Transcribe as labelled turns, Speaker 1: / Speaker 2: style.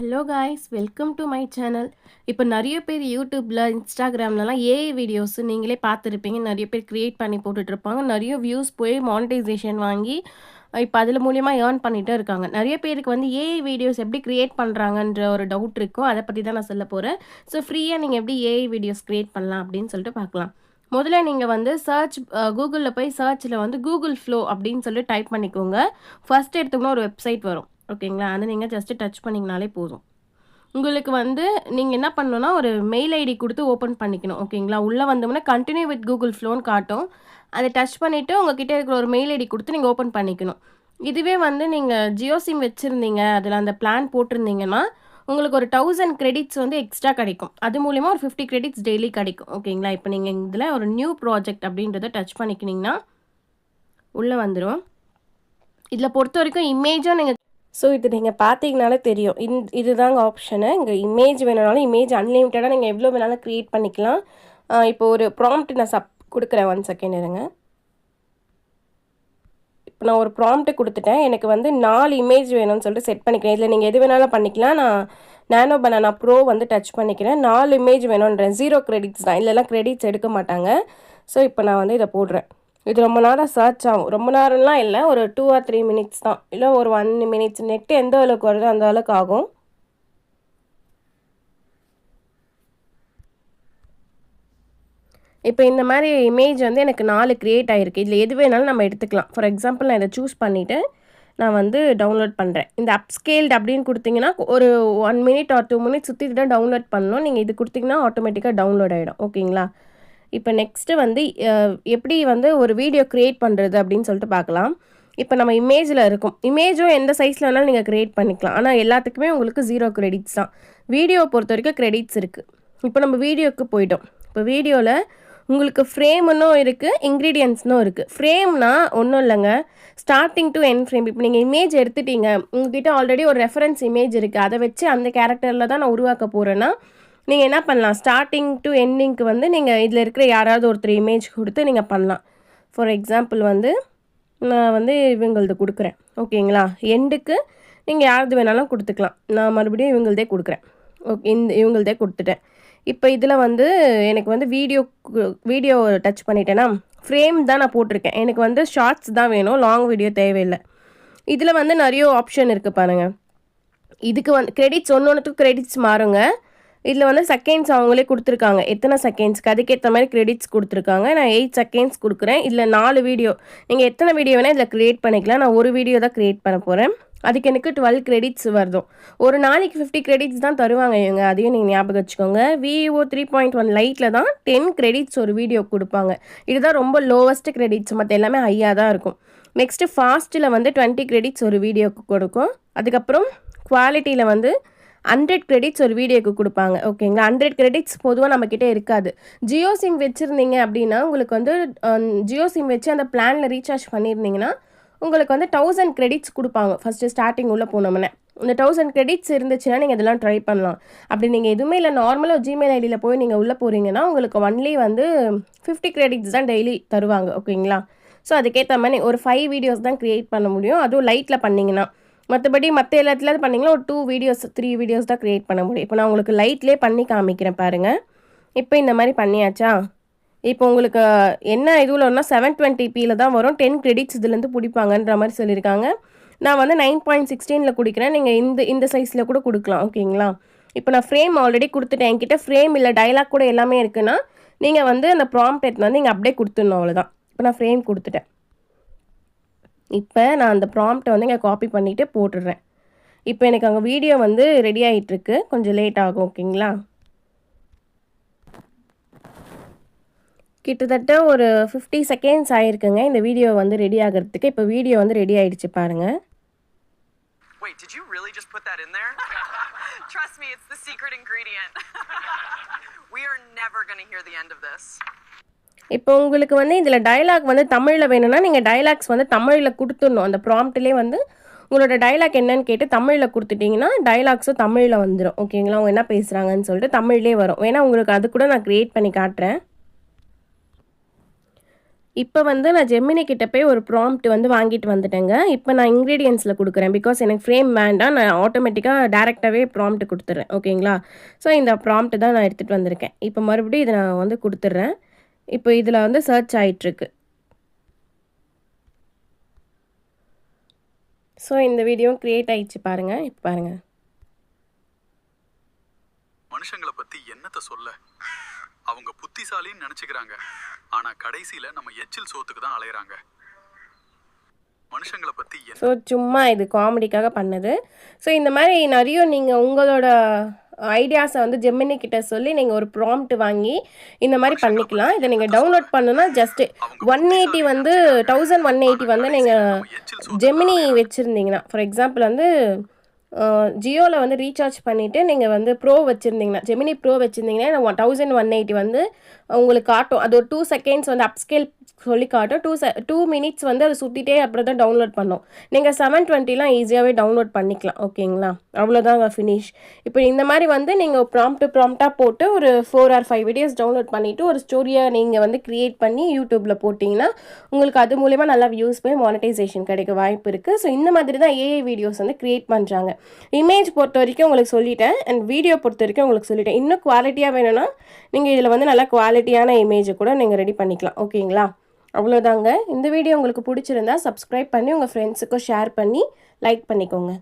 Speaker 1: Hello guys, welcome to my channel. இப்போ நிறைய பேர் யூடியூப்பில், இன்ஸ்டாகிராம்லலாம் ஏஐ வீடியோஸ் நீங்களே பார்த்துருப்பீங்க. நிறைய பேர் க்ரியேட் பண்ணி போட்டுட்ருப்பாங்க. நிறைய வியூஸ் போய் மானிட்டைசேஷன் வாங்கி இப்போ அதில் மூலியமா ஏர்ன் பண்ணிகிட்டே இருக்காங்க. நிறைய பேருக்கு வந்து ஏஐ வீடியோஸ் எப்படி க்ரியேட் பண்ணுறாங்கன்ற ஒரு டவுட் இருக்கும். அதை பற்றி தான் நான் சொல்ல போகிறேன். ஸோ ஃப்ரீயாக நீங்கள் எப்படி ஏஐ வீடியோஸ் க்ரியேட் பண்ணலாம் அப்படின்னு சொல்லிட்டு பார்க்கலாம். முதல்ல நீங்கள் வந்து கூகுளில் போய் சர்ச்சில் வந்து கூகுள் ஃப்ளோ அப்படின்னு சொல்லிட்டு டைப் பண்ணிக்கோங்க. ஃபர்ஸ்ட் எடுத்தோம்னா ஒரு வெப்சைட் வரும். ஓகேங்களா, அதை நீங்கள் ஜஸ்ட்டு டச் பண்ணிங்கனாலே போதும். உங்களுக்கு வந்து நீங்கள் என்ன பண்ணணும்னா ஒரு மெயில் ஐடி கொடுத்து ஓப்பன் பண்ணிக்கணும். ஓகேங்களா, உள்ளே வந்தோம்னா கண்டினியூ வித் கூகுள் ஃப்ளோன்னு காட்டும். அதை டச் பண்ணிவிட்டு உங்ககிட்ட இருக்கிற ஒரு மெயில் ஐடி கொடுத்து நீங்கள் ஓப்பன் பண்ணிக்கணும். இதுவே வந்து நீங்கள் ஜியோ சிம் வச்சுருந்தீங்க, அதில் அந்த பிளான் போட்டிருந்தீங்கன்னா உங்களுக்கு ஒரு 1000 கிரெடிட்ஸ் வந்து எக்ஸ்ட்ரா கிடைக்கும். அது மூலிமா ஒரு 50 கிரெடிட்ஸ் டெய்லி கிடைக்கும். ஓகேங்களா, இப்போ நீங்கள் இதில் ஒரு நியூ ப்ராஜெக்ட் அப்படின்றத டச் பண்ணிக்கினீங்கன்னா உள்ளே வந்துடும். இதில் பொறுத்த வரைக்கும் இமேஜும் நீங்கள் இது நீங்கள் பார்த்தீங்கனாலே தெரியும். இதுதாங்க ஆப்ஷனு. இங்கே இமேஜ் வேணுனாலும் இமேஜ் அன்லிமிட்டடாக நீங்கள் எவ்வளோ வேணாலும் க்ரியேட் பண்ணிக்கலாம். இப்போ ஒரு ப்ராம்ப்ட் நான் கொடுக்குறேன். 1 செகண்ட் இருங்க. இப்போ நான் ஒரு ப்ராம்ப்ட்டு கொடுத்துட்டேன். எனக்கு வந்து 4 இமேஜ் வேணும்னு சொல்லிட்டு செட் பண்ணிக்கிறேன். இதில் நீங்கள் எது வேணாலும் பண்ணிக்கலாம். நான் நானோ பனானா ப்ரோ வந்து டச் பண்ணிக்கிறேன். 4 இமேஜ் வேணுன்றேன். 0 கிரெடிட்ஸ் தான். இல்லைலாம் கிரெடிட்ஸ் எடுக்க மாட்டாங்க. ஸோ இப்போ நான் வந்து இதை போடுறேன். இது ரொம்ப நேரம் சர்ச் ஆகும். ரொம்ப நேரம்லாம் இல்லை, ஒரு 2 or 3 மினிட்ஸ் தான். இல்லை ஒரு 1 மினிட்ஸ். நெட்டு எந்த அளவுக்கு வருதோ அந்த அளவுக்கு ஆகும். இப்போ இந்த மாதிரி இமேஜ் வந்து எனக்கு 4 க்ரியேட் ஆகிருக்கு. இதில் எது வேணாலும் நம்ம எடுத்துக்கலாம். ஃபார் எக்ஸாம்பிள் நான் இதை சூஸ் பண்ணிவிட்டு நான் வந்து டவுன்லோட் பண்ணுறேன். இந்த அப்ஸ்கேல்டு அப்படின்னு கொடுத்தீங்கன்னா ஒரு 1 மினிட் ஆர் 2 மினிட்ஸ் சுற்றி தான் டவுன்லோட் பண்ணணும். நீங்கள் இது கொடுத்தீங்கன்னா ஆட்டோமேட்டிக்காக டவுன்லோட் ஆகிடும். ஓகேங்களா, இப்போ நெக்ஸ்ட்டு வந்து எப்படி வந்து ஒரு வீடியோ க்ரியேட் பண்ணுறது அப்படின்னு சொல்லிட்டு பார்க்கலாம். இப்போ நம்ம இமேஜில் இருக்கும். இமேஜும் எந்த சைஸில் வேணாலும் நீங்கள் க்ரியேட் பண்ணிக்கலாம். ஆனால் எல்லாத்துக்குமே உங்களுக்கு 0 கிரெடிட்ஸ் தான். வீடியோவை பொறுத்த வரைக்கும் கிரெடிட்ஸ் இருக்குது. இப்போ நம்ம வீடியோவுக்கு போய்ட்டோம். இப்போ வீடியோவில் உங்களுக்கு ஃப்ரேம்னும் இருக்குது, இன்க்ரீடியன்ட்ஸ்னும் இருக்குது. ஃப்ரேம்னா ஒன்றும் இல்லைங்க, ஸ்டார்டிங் டு எண்ட் ஃப்ரேம். இப்போ நீங்கள் இமேஜ் எடுத்துட்டீங்க, உங்ககிட்ட ஆல்ரெடி ஒரு ரெஃபரன்ஸ் இமேஜ் இருக்குது, அதை வச்சு அந்த கேரக்டரில் தான் நான் உருவாக்க போகிறேன்னா நீங்கள் என்ன பண்ணலாம், ஸ்டார்டிங் டு எண்டிங்க்கு வந்து நீங்கள் இதில் இருக்கிற யாராவது ஒருத்தர் இமேஜ் கொடுத்து நீங்கள் பண்ணலாம். ஃபார் எக்ஸாம்பிள் வந்து நான் வந்து இவங்களது கொடுக்குறேன். ஓகேங்களா, எண்டுக்கு நீங்கள் யாரது வேணாலும் கொடுத்துக்கலாம். நான் மறுபடியும் இவங்களதே கொடுக்குறேன். ஓகே, இவங்களதே கொடுத்துட்டேன். இப்போ இதில் வந்து எனக்கு வந்து வீடியோ டச் பண்ணிட்டேன்னா ஃப்ரேம் தான் நான் போட்டிருக்கேன். எனக்கு வந்து ஷார்ட்ஸ் தான் வேணும், லாங் வீடியோ தேவையில்லை. இதில் வந்து நிறைய ஆப்ஷன் இருக்குது பாருங்கள். இதுக்கு வந்து கிரெடிட்ஸ் ஒன்றுத்துக்கு கிரெடிட்ஸ் மாறுங்க. இதில் வந்து செகண்ட்ஸ் அவங்களே கொடுத்துருக்காங்க. எத்தனை செகண்ட்ஸ்க்கு அதுக்கேற்ற மாதிரி கிரெடிட்ஸ் கொடுத்துருக்காங்க. நான் 8 செகண்ட்ஸ் கொடுக்குறேன். இதில் 4 வீடியோ, நீங்கள் எத்தனை வீடியோ வேணால் இதில் க்ரியேட் பண்ணிக்கலாம். நான் ஒரு வீடியோ தான் க்ரியேட் பண்ண போகிறேன். அதுக்கு எனக்கு 12 கிரெடிட்ஸ் வருதும். ஒரு நாளைக்கு 50 கிரெடிட்ஸ் தான் தருவாங்க இவங்க. அதையும் நீங்கள் ஞாபகம் வச்சுக்கோங்க. விவோ 3.1 லைட்டில் தான் 10 கிரெடிட்ஸ் ஒரு வீடியோ கொடுப்பாங்க. இதுதான் ரொம்ப லோவஸ்ட் கிரெடிட்ஸ். மற்ற எல்லாமே ஹையாக தான் இருக்கும். நெக்ஸ்ட்டு ஃபாஸ்ட்டில் வந்து 20 கிரெடிட்ஸ் ஒரு வீடியோக்கு கொடுக்கும். அதுக்கப்புறம் குவாலிட்டியில் வந்து 100 கிரெடிட்ஸ் ஒரு வீடியோக்கு கொடுப்பாங்க. ஓகேங்களா, 100 கிரெடிட்ஸ் பொதுவாக நம்மக்கிட்ட இருக்காது. ஜியோ சிம் வச்சுருந்தீங்க அப்படின்னா உங்களுக்கு வந்து ஜியோ சிம் வச்சு அந்த பிளானில் ரீசார்ஜ் பண்ணியிருந்தீங்கன்னா உங்களுக்கு வந்து 1000 கிரெடிட்ஸ் கொடுப்பாங்க. ஃபஸ்ட்டு ஸ்டார்டிங் உள்ளே போனோம்னே இந்த 1000 கிரெடிட்ஸ் இருந்துச்சுன்னா நீங்கள் இதெல்லாம் ட்ரை பண்ணலாம். அப்படி நீங்கள் எதுவுமே இல்லை, நார்மலாக ஜிமெயில் ஐடியில் போய் நீங்கள் உள்ளே போகிறீங்கன்னா உங்களுக்கு ஒன்லி வந்து 50 கிரெடிட்ஸ் தான் டெய்லி தருவாங்க. ஓகேங்களா, ஸோ அதுக்கேற்ற மாதிரி ஒரு 5 வீடியோஸ் தான் க்ரியேட் பண்ண முடியும். அதுவும் லைட்டில் பண்ணிங்கன்னா. மற்றபடி மற்ற எல்லாத்துலேயும் பண்ணிங்கன்னா ஒரு 2 வீடியோஸ் 3 வீடியோஸ் தான் க்ரியேட் பண்ண முடியும். இப்போ நான் உங்களுக்கு லைட்லேயே பண்ணி காமிக்கிறேன் பாருங்கள். இப்போ இந்த மாதிரி பண்ணியாச்சா? இப்போ உங்களுக்கு என்ன இதுவில் ஒன்றா 720pல தான் வரும். 10 கிரெடிட்ஸ் இதுலேருந்து பிடிப்பாங்கன்ற மாதிரி சொல்லியிருக்காங்க. நான் வந்து 9.16 குடிக்கிறேன். நீங்கள் இந்த சைஸில் கூட கொடுக்கலாம். ஓகேங்களா, இப்போ நான் ஃப்ரேம் ஆல்ரெடி கொடுத்துட்டேன். என்கிட்ட ஃப்ரேம் இல்லை, டைலாக் கூட எல்லாமே இருக்குன்னா நீங்கள் வந்து அந்த ப்ராம்ப்ட் எடுத்து வந்து நீங்கள் அப்படியே கொடுத்துடணும், அவ்வளோதான். இப்போ நான் ஃப்ரேம் கொடுத்துட்டேன். இப்போ நான் அந்த ப்ராம்ப்டை வந்து இங்கே காப்பி பண்ணிவிட்டு போட்டுடுறேன். இப்போ எனக்கு அங்கே வீடியோ வந்து ரெடி ஆகிட்டுருக்கு. கொஞ்சம் லேட் ஆகும். ஓகேங்களா, கிட்டத்தட்ட ஒரு 50 செகண்ட்ஸ் ஆகிருக்குங்க இந்த வீடியோ வந்து ரெடி ஆகிறதுக்கு. இப்போ வீடியோ வந்து ரெடி ஆகிடுச்சு பாருங்கள்.
Speaker 2: Wait, did you really just put that in there? Trust me, it's the secret ingredient. We are never going to hear the end of this.
Speaker 1: இப்போ உங்களுக்கு வந்து இதில் டைலாக் வந்து தமிழில் வேணும்னா நீங்கள் டைலாக்ஸ் வந்து தமிழில் கொடுத்துடணும். அந்த ப்ராம்ப்ட்லேயே வந்து உங்களோட டைலாக் என்னன்னு கேட்டு தமிழில் கொடுத்துட்டிங்கன்னா டைலாக்ஸும் தமிழில் வந்துடும். ஓகேங்களா, அவங்க என்ன பேசுகிறாங்கன்னு சொல்லிட்டு தமிழ்லேயே வரும். வேணா உங்களுக்கு அது கூட நான் க்ரியேட் பண்ணி காட்டுறேன். இப்போ வந்து நான் ஜெமினி கிட்ட போய் ஒரு ப்ராம்ப்ட் வந்து வாங்கிட்டு வந்துட்டேங்க. இப்போ நான் இன்கிரீடியன்ட்ஸில் குடுக்குறேன். பிகாஸ் எனக்கு ஃப்ரேம் வேண்டாம். நான் ஆட்டோமேட்டிக்கா டைரக்ட்டாவே ப்ராம்ப்ட் குடுத்துர்றேன். ஓகேங்களா? ஸோ இந்த ப்ராம்ப்ட் தான் நான் எடுத்துட்டு வந்திருக்கேன். இப்போ மறுபடியும் இத நான் வந்து குடுத்துர்றேன். இப்போ இதில வந்து சர்ச் ஆயிட்டுருக்கு. ஸோ இந்த வீடியோவும் கிரியேட் ஆயிடுச்சு பாருங்க. இப்போ பாருங்க.
Speaker 3: மனுஷங்கள பத்தி என்னத்த சொல்ல? அவங்க புத்திசாலின்னு நினைச்சுக்கிறாங்க. ஆனா கடைசியில நம்ம எச்சில் சோத்துக்கு தான் அலையறாங்க. மனுஷங்கள பத்தி
Speaker 1: ஸோ சும்மா இது காமெடிக்காக பண்ணது. ஸோ இந்த மாதிரி நிறைய நீங்கள் உங்களோட ஐடியாஸை வந்து ஜெமினி கிட்ட சொல்லி நீங்கள் ஒரு ப்ராம்ப்ட் வாங்கி இந்த மாதிரி பண்ணிக்கலாம். இதை நீங்கள் டவுன்லோட் பண்ணுன்னா ஜஸ்ட்டு 180 வந்து 1180 வந்து நீங்கள் ஜெமினி வச்சுருந்தீங்கன்னா, ஃபார் எக்ஸாம்பிள் வந்து ஜியோவில் வந்து ரீசார்ஜ் பண்ணிவிட்டு நீங்கள் வந்து ப்ரோ வச்சுருந்தீங்கன்னா, ஜெமினி ப்ரோ வச்சுருந்தீங்கன்னா 1180 வந்து உங்களுக்கு காட்டும். அது ஒரு 2 செகண்ட்ஸ் வந்து அப்ஸ்கேல் சொல்லி காட்டும். 2 மினிட்ஸ் வந்து அது சுற்றிட்டே அப்புறம் தான் டவுன்லோட் பண்ணும். நீங்கள் 720லாம் ஈஸியாகவே டவுன்லோட் பண்ணிக்கலாம். ஓகேங்களா? அவ்வளோதாங்க ஃபினிஷ். இப்போ இந்த மாதிரி வந்து நீங்கள் ப்ராம்ப்டாக போட்டு ஒரு 4 or 5 வீடியோஸ் டவுன்லோட் பண்ணிவிட்டு ஒரு ஸ்டோரியை நீங்கள் வந்து க்ரியேட் பண்ணி யூடியூப்பில் போட்டிங்கன்னா உங்களுக்கு அது மூலமா நல்லா வியூஸ் போய் மானிட்டைசேஷன் கிடைக்க வாய்ப்பு இருக்குது. ஸோ இந்த மாதிரி தான் ஏஐ வீடியோஸ் வந்து க்ரியேட் பண்ணுறாங்க. இமேஜ் பொறுத்த வரைக்கும் உங்களுக்கு சொல்லிட்டேன். அண்ட் வீடியோ பொறுத்த வரைக்கும் உங்களுக்கு சொல்லிட்டேன். இன்னும் குவாலிட்டியாக வேணும்னா நீங்கள் இதில் வந்து நல்லா குவாலிட்டியான இமேஜை கூட நீங்கள் ரெடி பண்ணிக்கலாம். ஓகேங்களா? அவ்வளோதாங்க. இந்த வீடியோ உங்களுக்கு பிடிச்சிருந்தா சப்ஸ்கிரைப் பண்ணி உங்கள் ஃப்ரெண்ட்ஸுக்கும் ஷேர் பண்ணி லைக் பண்ணிக்கோங்க.